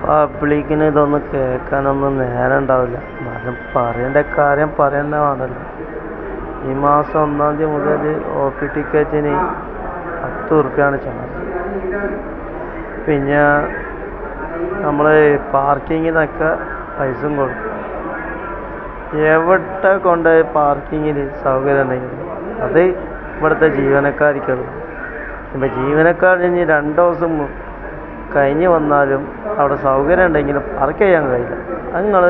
പബ്ലിക്കിന് ഇതൊന്നും കേൾക്കാനൊന്നും നേരം ഉണ്ടാവില്ല. എന്നാലും പറയേണ്ട കാര്യം പറയുന്ന വേണമല്ലോ. ഈ മാസം 1-ാം തീയതി മുതൽ OP ടിക്കറ്റിന് 10 ഉറുപ്പ്യാണ് ചാർജ്. പിന്നെ നമ്മൾ പാർക്കിങ്ങിനൊക്കെ പൈസയും കൊടുക്കും. എവിടെ കൊണ്ട് പാർക്കിങ്ങിന് സൗകര്യം ഉണ്ടെങ്കിൽ അത് ഇവിടുത്തെ ജീവനക്കാർക്കുള്ളൂ. ഇപ്പം ജീവനക്കാർ ഇനി 2 ദിവസം കഴിഞ്ഞ് വന്നാലും അവിടെ സൗകര്യം ഉണ്ടെങ്കിലും പാർക്ക് ചെയ്യാൻ കഴിയില്ല. നിങ്ങൾ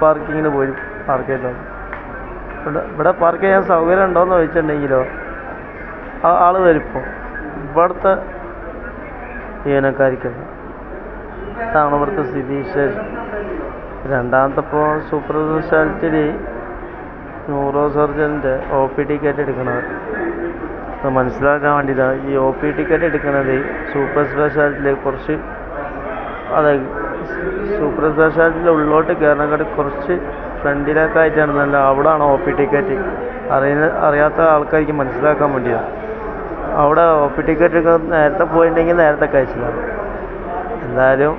പാർക്കിങ്ങിന് പോയി പാർക്ക് ചെയ്തോ. ഇവിടെ പാർക്ക് ചെയ്യാൻ സൗകര്യം ഉണ്ടോയെന്ന് ചോദിച്ചിട്ടുണ്ടെങ്കിലോ ആൾ വരിപ്പോൾ ഇവിടുത്തെ ജീവനക്കാർക്കുള്ള അതാണ് ഇവിടുത്തെ സ്ഥിതി വിശേഷം. രണ്ടാമത്തെ ഇപ്പോൾ സൂപ്പർ സ്പെഷ്യാലിറ്റിയിൽ ന്യൂറോ സർജൻ്റെ OP ടിക്കറ്റ് എടുക്കണത് മനസ്സിലാക്കാൻ വേണ്ടിയിട്ടാണ്. ഈ OP ടിക്കറ്റ് എടുക്കുന്നത് സൂപ്പർ സ്പെഷ്യാലിറ്റിയിൽ കുറച്ച് അതായത് സൂപ്പർ സ്പെഷ്യാലിറ്റിയിൽ ഉള്ളോട്ട് കയറണക്കാട്ട് കുറച്ച് ഫ്രണ്ടിലേക്കായിട്ടാണ് നല്ല അവിടെയാണ് OP ടിക്കറ്റ്. അറിയാത്ത ആൾക്കാർക്ക് മനസ്സിലാക്കാൻ വേണ്ടിയാണ്. അവിടെ OP ടിക്കറ്റ് ഒക്കെ നേരത്തെ പോയിട്ടുണ്ടെങ്കിൽ നേരത്തെ കഴിച്ചില്ല. എന്തായാലും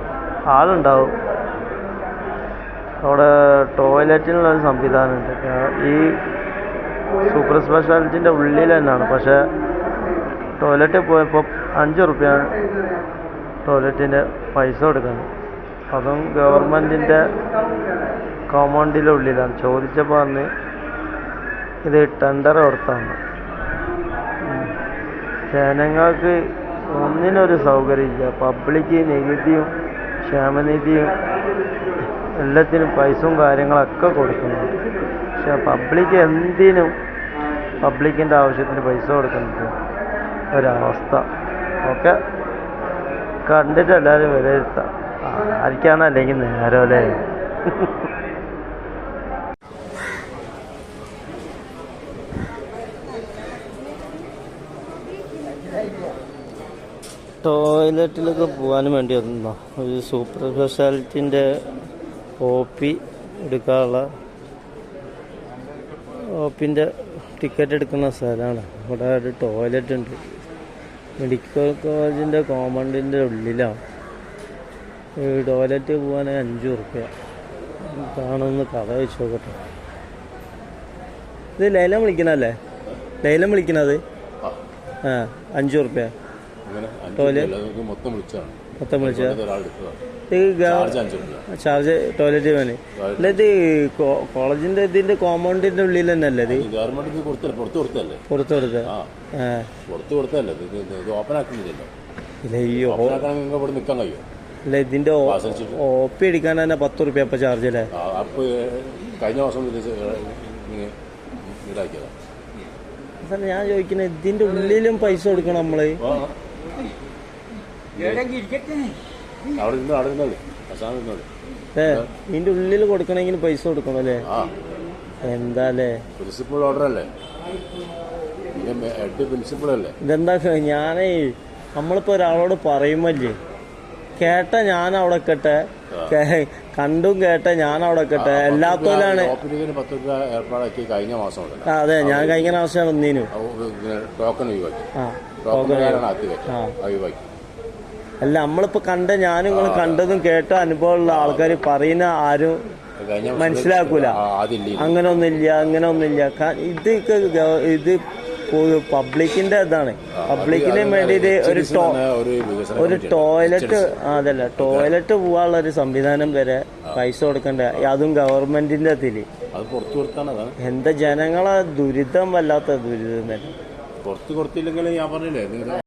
ആളുണ്ടാവും. അവിടെ ടോയ്ലറ്റിനുള്ളൊരു സംവിധാനമുണ്ട്. ഈ സൂപ്പർ സ്പെഷ്യാലിറ്റിൻ്റെ ഉള്ളിൽ തന്നെയാണ്. പക്ഷേ ടോയ്ലറ്റിൽ പോയപ്പോൾ 5 ഉറുപ്പ്യാണ് ടോയ്ലറ്റിൻ്റെ പൈസ കൊടുക്കുന്നത്. അതും ഗവൺമെൻറ്റിൻ്റെ കോമ്പൗണ്ടിൻ്റെ ഉള്ളിലാണ്. ചോദിച്ചപ്പോൾ പറഞ്ഞ് ഇത് ടെൻഡർ കൊടുത്താണ്. ജനങ്ങൾക്ക് ഒന്നിനൊരു സൗകര്യമില്ല. പബ്ലിക്ക് നികുതിയും ക്ഷേമനിധിയും എല്ലാത്തിനും പൈസയും കാര്യങ്ങളൊക്കെ കൊടുക്കുന്നുണ്ട്. പക്ഷെ പബ്ലിക്ക് എന്തിനും പബ്ലിക്കിൻ്റെ ആവശ്യത്തിന് പൈസ കൊടുക്കുന്നുണ്ട് ഒരവസ്ഥ. ഒക്കെ കണ്ടിട്ട് എല്ലാവരും വിലയിരുത്താം. ആർക്കാണ് അല്ലെങ്കിൽ നേരം അല്ലേ. ടോയ്ലറ്റിലൊക്കെ പോകാനും വേണ്ടി വന്നോ ഒരു സൂപ്പർ സ്പെഷ്യാലിറ്റിൻ്റെ OP എടുക്കാനുള്ള OPൻ്റെ ടിക്കറ്റ് എടുക്കുന്ന സ്ഥലമാണ്. ഇവിടെ ഒരു ടോയ്ലറ്റ് ഉണ്ട്. മെഡിക്കൽ കോളേജിൻ്റെ കോമ്പൗണ്ടിൻ്റെ ഉള്ളിലാണ് ഈ ടോയ്ലറ്റ് പോകാൻ 5 ഉറുപ്പ്യ. കാണുമെന്ന് കഥ വെച്ച് നോക്കട്ടെ. ഇത് ലൈലം വിളിക്കണല്ലേ? ലൈലം വിളിക്കണത് 5 ഉറുപ്പ്യ ടോയ്ലറ്റ് മൊത്തം വിളിച്ചാ ചാർജ് ടോയ്ലറ്റ് പോകാൻ. അല്ല ഇത് കോളേജിന്റെ ഇതിന്റെ കോമ്പൗണ്ടിന്റെ ഉള്ളിൽ തന്നെ അല്ലേ? ഇത് പുറത്ത് കൊടുത്ത അല്ല ഇതിന്റെ OP അടിക്കാൻ തന്നെ 10 ഉറുപ്പ്യ അപ്പൊ ചാർജ് അല്ലേ? കഴിഞ്ഞ മാസം അതല്ല ഞാൻ ചോദിക്കുന്നത്. ഇതിന്റെ ഉള്ളിലും പൈസ കൊടുക്കണം നമ്മള്. ഇതിന്റെ ഉള്ളിൽ കൊടുക്കണമെങ്കിൽ പൈസ കൊടുക്കണം അല്ലേ? എന്താല്ലേ പ്രിൻസിപ്പൽ ഓർഡർ അല്ലേ? ഇതെന്താ ഞാനേ നമ്മളിപ്പോ ഒരാളോട് പറയുമല്ലേ കേട്ട ഞാൻ അവിടെ കെട്ടെ കണ്ടും കേട്ട ഞാൻ അവിടെ കെട്ടെ എല്ലാത്തോലാണ്. അതെ ഞാൻ കഴിഞ്ഞ പ്രാവശ്യം വന്നീനു. അല്ല നമ്മളിപ്പോ കണ്ട ഞാനും നിങ്ങൾ കണ്ടതും കേട്ട അനുഭവമുള്ള ആൾക്കാർ പറയുന്ന ആരും മനസ്സിലാക്കൂല. അങ്ങനെ ഒന്നുമില്ല. ഇത് പബ്ലിക്കിന്റെ ഇതാണ്. പബ്ലിക്കിന് വേണ്ടിയിട്ട് ഒരു ടോയ്ലറ്റ് ടോയ്ലറ്റ് പോകാനുള്ള ഒരു സംവിധാനം വരെ പൈസ കൊടുക്കണ്ട. അതും ഗവൺമെന്റിന്റെ അതില്. എന്താ ജനങ്ങളെ ദുരിതം വല്ലാത്ത ദുരിതം തന്നെ. പുറത്ത് കൊടുത്തില്ലെങ്കിൽ ഞാൻ പറഞ്ഞില്ലേ